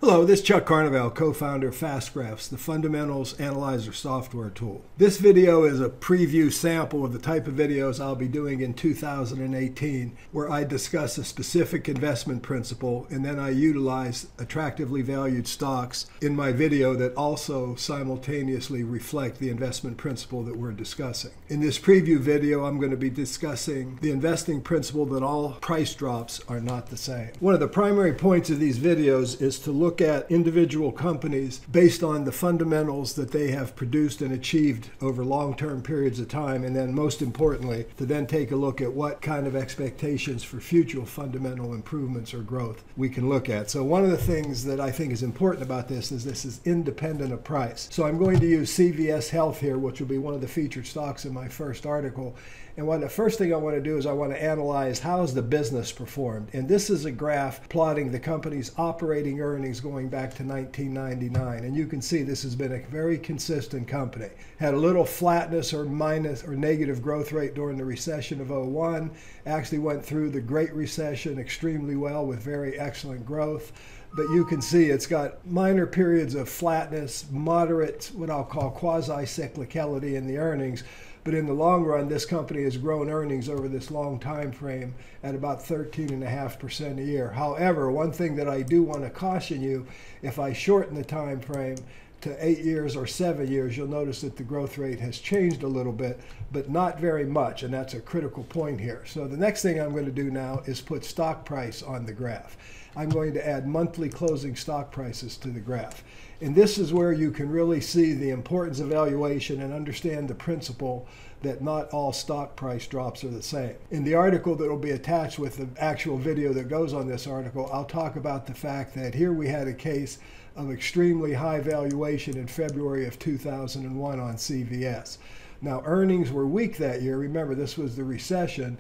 Hello, this is Chuck Carnevale, co-founder of FastGraphs, the Fundamentals Analyzer software tool. This video is a preview sample of the type of videos I'll be doing in 2018, where I discuss a specific investment principle and then I utilize attractively valued stocks in my video that also simultaneously reflect the investment principle that we're discussing. In this preview video, I'm going to be discussing the investing principle that all price drops are not the same. One of the primary points of these videos is to look at individual companies based on the fundamentals that they have produced and achieved over long-term periods of time, and then most importantly, to then take a look at what kind of expectations for future fundamental improvements or growth we can look at. So one of the things that I think is important about this is independent of price. So I'm going to use CVS Health here, which will be one of the featured stocks in my first article. And the first thing I want to do is I want to analyze how has the business performed. And this is a graph plotting the company's operating earnings going back to 1999. And you can see this has been a very consistent company. Had a little flatness or minus or negative growth rate during the recession of '01. Actually went through the Great Recession extremely well with very excellent growth. But you can see it's got minor periods of flatness, moderate, what I'll call quasi-cyclicality in the earnings. But in the long run, this company has grown earnings over this long time frame at about 13.5% a year. However, one thing that I do want to caution you, if I shorten the time frame to 8 years or 7 years, you'll notice that the growth rate has changed a little bit, but not very much, and that's a critical point here. So the next thing I'm going to do now is put stock price on the graph. I'm going to add monthly closing stock prices to the graph. And this is where you can really see the importance of valuation and understand the principle that not all stock price drops are the same. In the article that will be attached with the actual video that goes on this article, I'll talk about the fact that here we had a case of extremely high valuation in February of 2001 on CVS. Now, earnings were weak that year. Remember, this was the recession.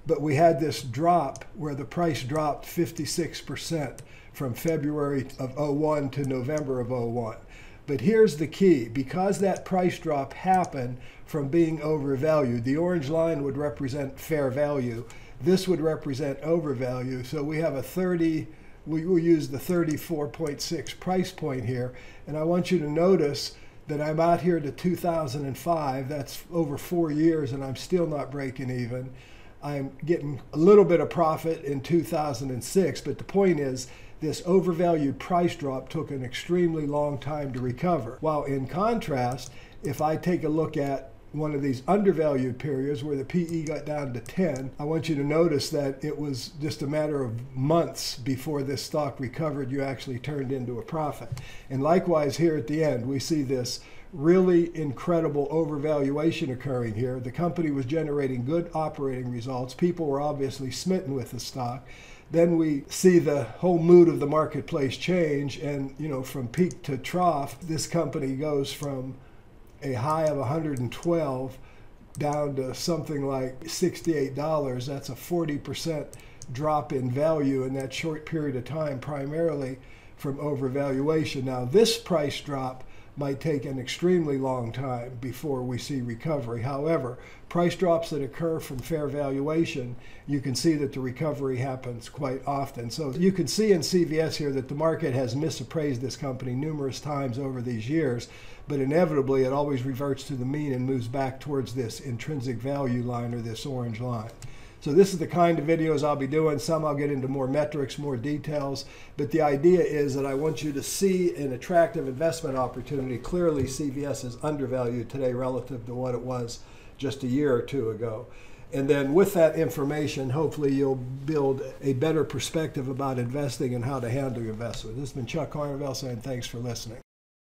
But we had this drop where the price dropped 56% from February of '01 to November of '01. But here's the key. Because that price drop happened from being overvalued, the orange line would represent fair value. This would represent overvalue. So we have we will use the 34.6 price point here. And I want you to notice that I'm out here to 2005. That's over 4 years, and I'm still not breaking even. I'm getting a little bit of profit in 2006, but the point is this overvalued price drop took an extremely long time to recover. While in contrast, if I take a look at one of these undervalued periods where the PE got down to 10, I want you to notice that it was just a matter of months before this stock recovered, you actually turned into a profit. And likewise here at the end, we see this really incredible overvaluation occurring here. The company was generating good operating results. People were obviously smitten with the stock. Then we see the whole mood of the marketplace change, and from peak to trough, this company goes from a high of 112 down to something like $68. That's a 40% drop in value in that short period of time, primarily from overvaluation. Now, this price drop might take an extremely long time before we see recovery. However, price drops that occur from fair valuation, you can see that the recovery happens quite often. So you can see in CVS here that the market has misappraised this company numerous times over these years, but inevitably it always reverts to the mean and moves back towards this intrinsic value line or this orange line. So this is the kind of videos I'll be doing. Some I'll get into more metrics, more details, but the idea is that I want you to see an attractive investment opportunity. Clearly, CVS is undervalued today relative to what it was just a year or two ago. And then with that information, hopefully you'll build a better perspective about investing and how to handle your investment. This has been Chuck Carnevale saying thanks for listening.